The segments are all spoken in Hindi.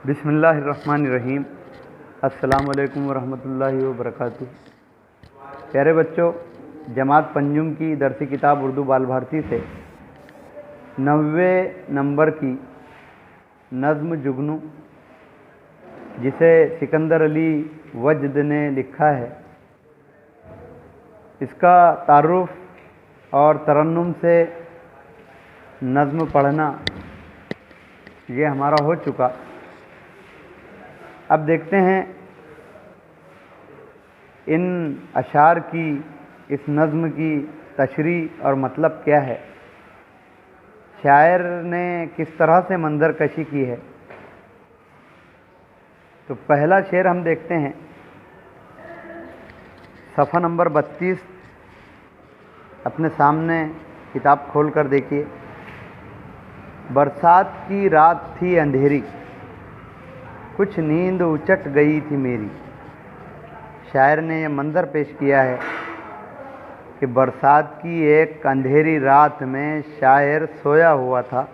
बिस्मिल्लाहिर्रहमानिर्रहीम। अस्सलाम वालेकुम वरहमतुल्लाहि वबरकातुहू। प्यारे बच्चों, जमात पंजुम की दरसी किताब उर्दू बाल भारती से 90 नंबर की नज़्म जुगनू, जिसे सिकंदर अली वजद ने लिखा है, इसका तारुफ और तरन्नुम से नज़्म पढ़ना ये हमारा हो चुका। अब देखते हैं इन अशार की, इस नज़्म की तशरीह और मतलब क्या है, शायर ने किस तरह से मंजर कशी की है। तो पहला शेर हम देखते हैं, सफ़ा नंबर 32, अपने सामने किताब खोल कर देखिए। बरसात की रात थी अंधेरी, कुछ नींद उचट गई थी मेरी। शायर ने यह मंजर पेश किया है कि बरसात की एक अंधेरी रात में शायर सोया हुआ था,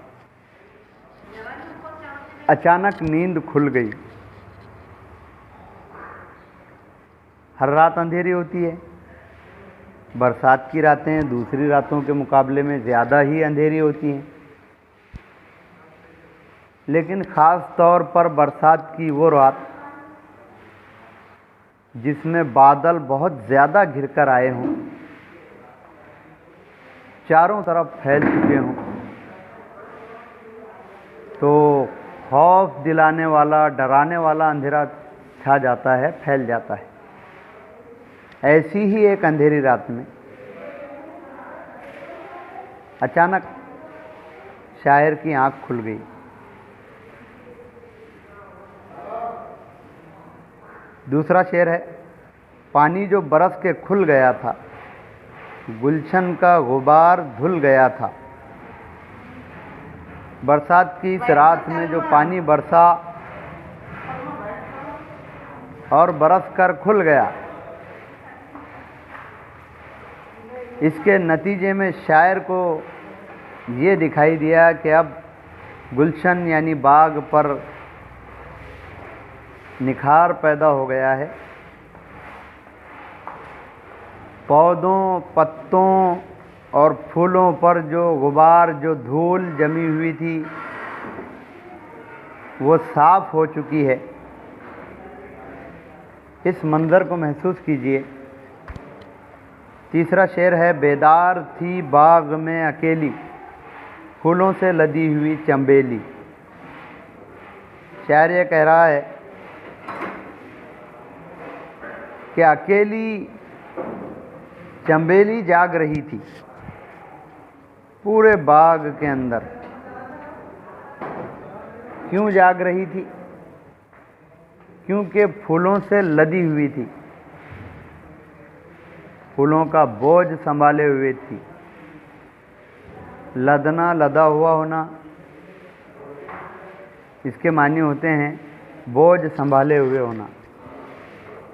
अचानक नींद खुल गई। हर रात अंधेरी होती है, बरसात की रातें दूसरी रातों के मुकाबले में ज़्यादा ही अंधेरी होती हैं, लेकिन ख़ास तौर पर बरसात की वो रात जिसमें बादल बहुत ज़्यादा घिर कर आए हों, चारों तरफ फैल चुके हों, तो खौफ दिलाने वाला, डराने वाला अंधेरा छा जाता है, फैल जाता है। ऐसी ही एक अंधेरी रात में अचानक शायर की आंख खुल गई। दूसरा शेर है, पानी जो बरस के खुल गया था, गुलशन का गुबार धुल गया था। बरसात की इस रात में जो पानी बरसा और बरस कर खुल गया, इसके नतीजे में शायर को ये दिखाई दिया कि अब गुलशन यानी बाग पर निखार पैदा हो गया है। पौधों, पत्तों और फूलों पर जो गुबार, जो धूल जमी हुई थी, वो साफ हो चुकी है। इस मंजर को महसूस कीजिए। तीसरा शेर है, बेदार थी बाग में अकेली, फूलों से लदी हुई चंबेली। शायर ये कह रहा है कि अकेली चंबेली जाग रही थी पूरे बाग के अंदर। क्यों जाग रही थी? क्योंकि फूलों से लदी हुई थी, फूलों का बोझ संभाले हुए थी। लदना, लदा हुआ होना, इसके मानी होते हैं बोझ संभाले हुए होना।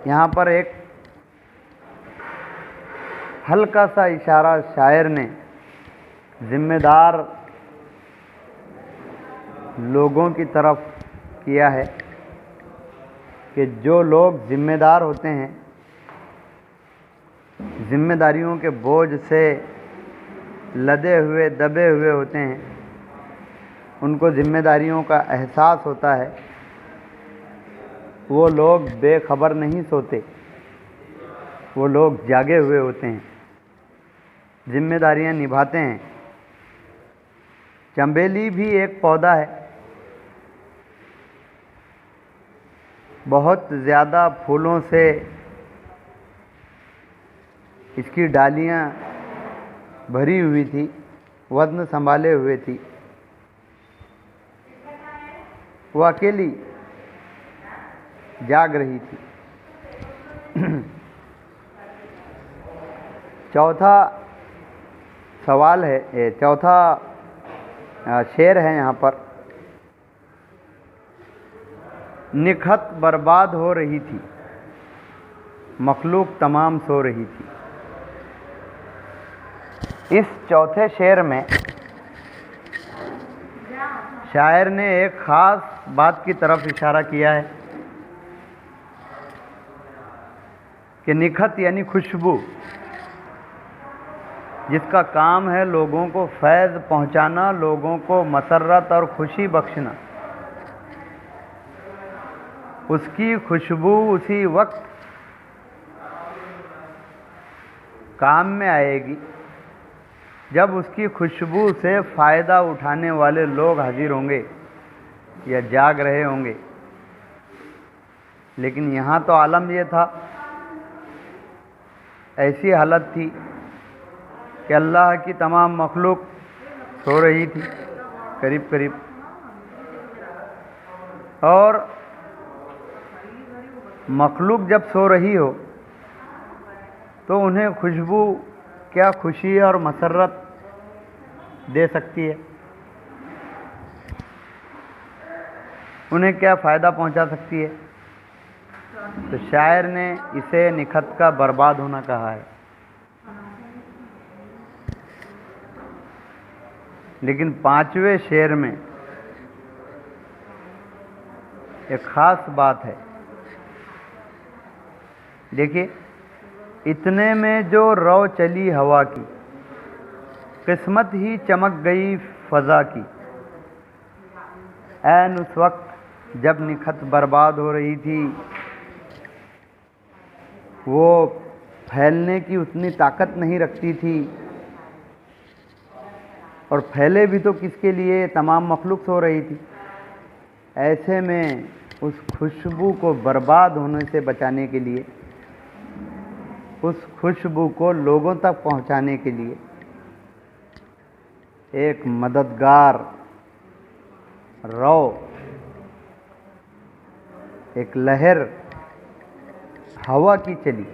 यहाँ पर एक हल्का सा इशारा शायर ने जिम्मेदार लोगों की तरफ किया है कि जो लोग जिम्मेदार होते हैं, जिम्मेदारियों के बोझ से लदे हुए, दबे हुए होते हैं, उनको जिम्मेदारियों का एहसास होता है, वो लोग बेखबर नहीं सोते, वो लोग जागे हुए होते हैं, जिम्मेदारियां निभाते हैं। चंबेली भी एक पौधा है, बहुत ज़्यादा फूलों से इसकी डालियां भरी हुई थी, वज़न संभाले हुए थी। वो अकेली जाग रही थी। चौथा सवाल है, चौथा शेर है यहाँ पर, निखत बर्बाद हो रही थी, मखलूक तमाम सो रही थी। इस चौथे शेर में शायर ने एक ख़ास बात की तरफ इशारा किया है कि निखत यानी खुशबू, जिसका काम है लोगों को फैज़ पहुंचाना, लोगों को मसर्रत और खुशी बख्शना, उसकी खुशबू उसी वक्त काम में आएगी जब उसकी खुशबू से फ़ायदा उठाने वाले लोग हाजिर होंगे या जाग रहे होंगे। लेकिन यहाँ तो आलम ये था, ऐसी हालत थी कि अल्लाह की तमाम मखलूक सो रही थी करीब करीब, और मखलूक जब सो रही हो तो उन्हें खुशबू क्या खुशी और मसर्रत दे सकती है, उन्हें क्या फ़ायदा पहुंचा सकती है। तो शायर ने इसे निखत का बर्बाद होना कहा है। लेकिन 5वें शेर में एक ख़ास बात है। देखिए, इतने में जो रौ चली हवा की, किस्मत ही चमक गई फ़ज़ा की। ऐन उस वक्त जब निखत बर्बाद हो रही थी, वो फैलने की उतनी ताकत नहीं रखती थी, और फैले भी तो किसके लिए, तमाम मखलूक सो रही थी। ऐसे में उस खुशबू को बर्बाद होने से बचाने के लिए, उस खुशबू को लोगों तक पहुंचाने के लिए एक मददगार रौ, एक लहर हवा की चली।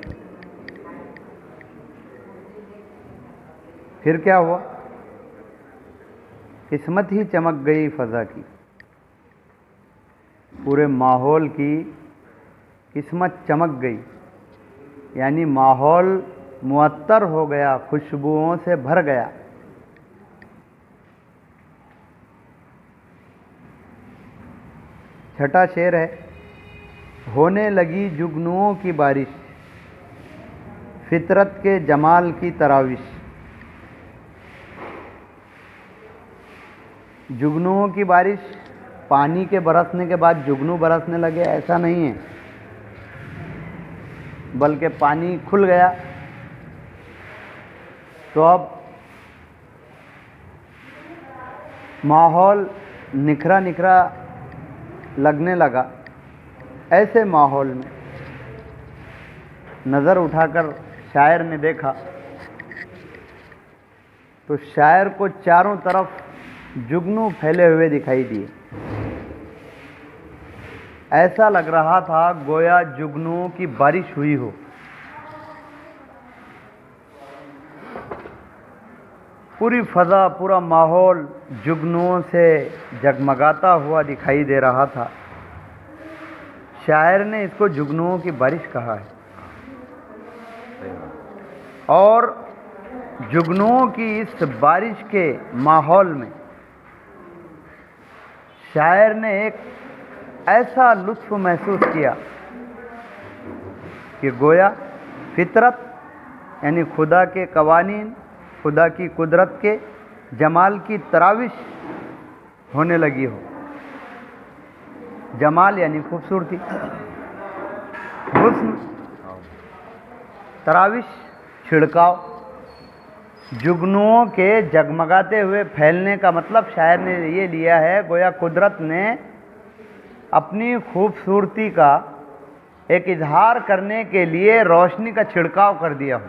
फिर क्या हुआ? किस्मत ही चमक गई फ़ज़ा की। पूरे माहौल की किस्मत चमक गई, यानी माहौल मुअत्तर हो गया, खुशबुओं से भर गया। छठा शेर है, होने लगी जुगनुओं की बारिश, फितरत के जमाल की तराविश। जुगनुओं की बारिश, पानी के बरसने के बाद जुगनू बरसने लगे, ऐसा नहीं है, बल्कि पानी खुल गया तो अब माहौल निखरा निखरा लगने लगा। ऐसे माहौल में नज़र उठाकर शायर ने देखा तो शायर को चारों तरफ जुगनू फैले हुए दिखाई दिए। ऐसा लग रहा था गोया जुगनुओं की बारिश हुई हो। पूरी फ़ज़ा, पूरा माहौल जुगनुओं से जगमगाता हुआ दिखाई दे रहा था। शायर ने इसको जुगनुओं की बारिश कहा है। और जुगनुओं की इस बारिश के माहौल में शायर ने एक ऐसा लुत्फ़ महसूस किया कि गोया फितरत यानी खुदा के कवानीन, खुदा की कुदरत के जमाल की तराविश होने लगी हो। जमाल यानी खूबसूरती, हुस्न, तराविश छिड़काव। जुगनुओं के जगमगाते हुए फैलने का मतलब शायर ने ये लिया है, गोया कुदरत ने अपनी खूबसूरती का एक इजहार करने के लिए रोशनी का छिड़काव कर दिया हो,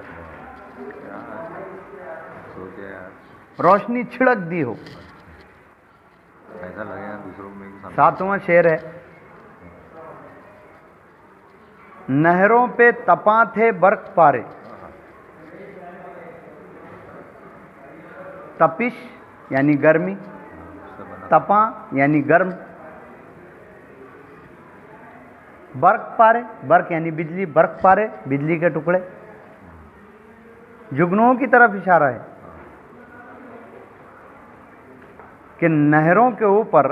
रोशनी छिड़क दी हो। ऐसा लगेगा दूसरों में। 7वां शेर है, नहरों पे तपा थे बर्क पारे। तपिश यानी गर्मी, तपा यानी गर्म, बर्क पारे, बर्क यानी बिजली, बर्क पारे बिजली के टुकड़े। जुगनुओं की तरफ इशारा है कि नहरों के ऊपर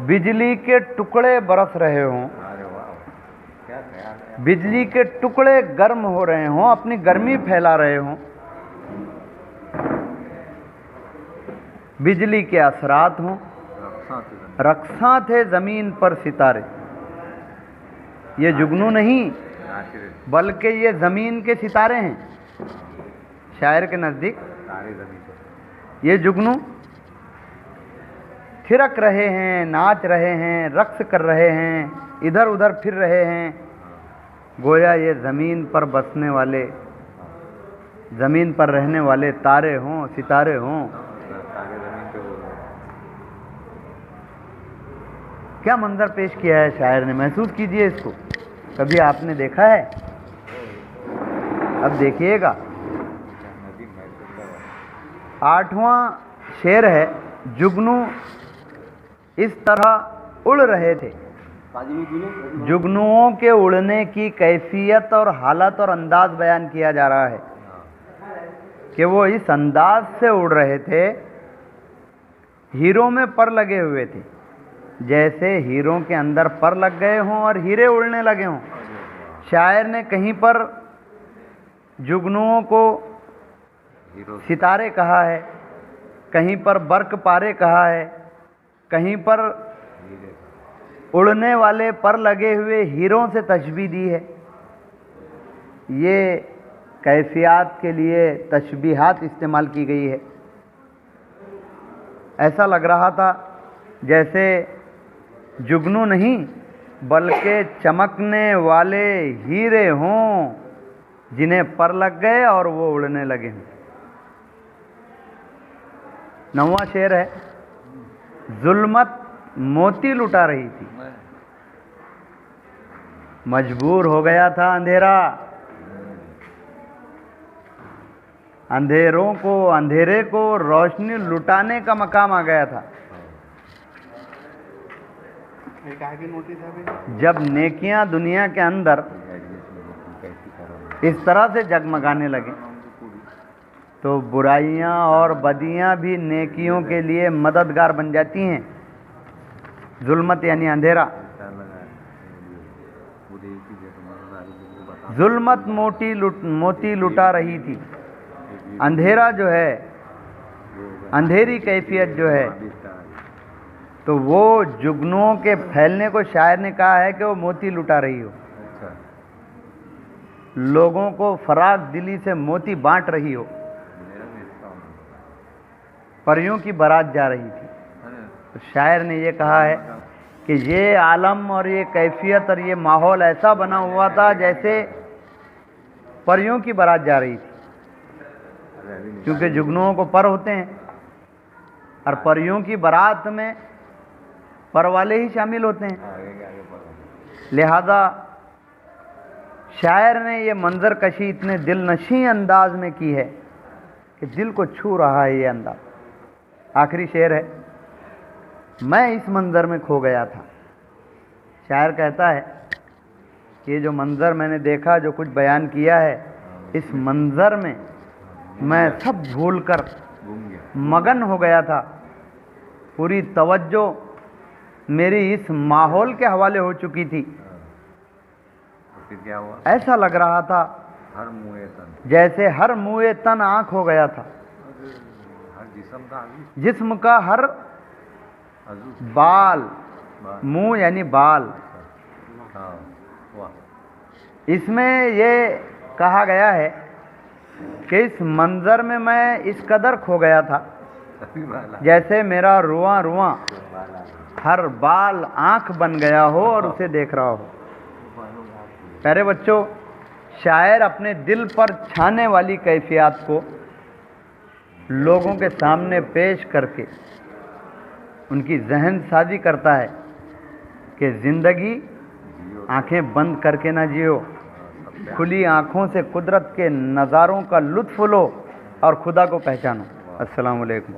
बिजली के टुकड़े बरस रहे हों, बिजली के टुकड़े गर्म हो रहे हों, अपनी गर्मी फैला रहे हों, बिजली के असरात हों, रक्सा थे ज़मीन पर सितारे। ये जुगनू नहीं बल्कि ये ज़मीन के सितारे हैं। शायर के नज़दीक ये जुगनू थिरक रहे हैं, नाच रहे हैं, रक्स कर रहे हैं, इधर उधर फिर रहे हैं, गोया ये ज़मीन पर बसने वाले, ज़मीन पर रहने वाले तारे हों, सितारे हों। क्या मंजर पेश किया है शायर ने, महसूस कीजिए इसको। कभी आपने देखा है? अब देखिएगा। 8वां शेर है, जुगनू इस तरह उड़ रहे थे। जुगनुओं के उड़ने की कैफियत और हालत और अंदाज बयान किया जा रहा है कि वो इस अंदाज से उड़ रहे थे, हीरों में पर लगे हुए थे, जैसे हीरों के अंदर पर लग गए हों और हीरे उड़ने लगे हों। शायर ने कहीं पर जुगनुओं को सितारे कहा है, कहीं पर बर्क पारे कहा है, कहीं पर उड़ने वाले पर लगे हुए हीरों से तशबीह दी है। ये कैफियत के लिए तशबीहात इस्तेमाल की गई है। ऐसा लग रहा था जैसे जुगनू नहीं बल्कि चमकने वाले हीरे हों जिन्हें पर लग गए और वो उड़ने लगे हैं। 9वां शेर है, जुल्मत मोती लुटा रही थी, मजबूर हो गया था अंधेरा, अंधेरे को रोशनी लुटाने का मकाम आ गया था। जब नेकियां दुनिया के अंदर इस तरह से जगमगाने लगे तो बुराइयां और बदियां भी नेकियों के लिए मददगार बन जाती हैं। जुल्मत यानी अंधेरा। जुल्मत मोती लुटा रही थी। अंधेरा जो है, अंधेरी कैफियत जो है, तो वो जुगनुओं के फैलने को शायर ने कहा है कि वो मोती लुटा रही हो, लोगों को फराग दिली से मोती बांट रही हो। परियों की बारात जा रही थी। तो शायर ने ये कहा है कि ये आलम और ये कैफियत और ये माहौल ऐसा बना हुआ था जैसे परियों की बारात जा रही थी, क्योंकि जुगनुओं को पर होते हैं और परियों की बारात में पर वाले ही शामिल होते हैं। लिहाजा शायर ने ये मंजर कशी इतने दिलनशी अंदाज में की है कि दिल को छू रहा है ये अंदाज। आखिरी शेर है, मैं इस मंजर में खो गया था। शायर कहता है कि ये जो मंजर मैंने देखा, जो कुछ बयान किया है, इस मंजर में मैं सब भूलकर मगन हो गया था। पूरी तवज्जो मेरी इस माहौल के हवाले हो चुकी थी। फिर क्या हुआ? ऐसा लग रहा था हर मुए तन, जैसे हर मुए तन आँख हो गया था। हर जिस्म का जिस्म का हर बाल, मुंह यानी बाल। हाँ, इसमें ये कहा गया है कि इस मंजर में मैं इस कदर खो गया था जैसे मेरा रुआं रुआं हर बाल आँख बन गया हो और उसे देख रहा हो। प्यारे बच्चों, शायर अपने दिल पर छाने वाली कैफियत को लोगों के सामने पेश करके उनकी जहन साजी करता है कि ज़िंदगी आंखें बंद करके ना जियो, खुली आँखों से कुदरत के नज़ारों का लुत्फ़ लो और खुदा को पहचानो। अस्सलाम वालेकुम।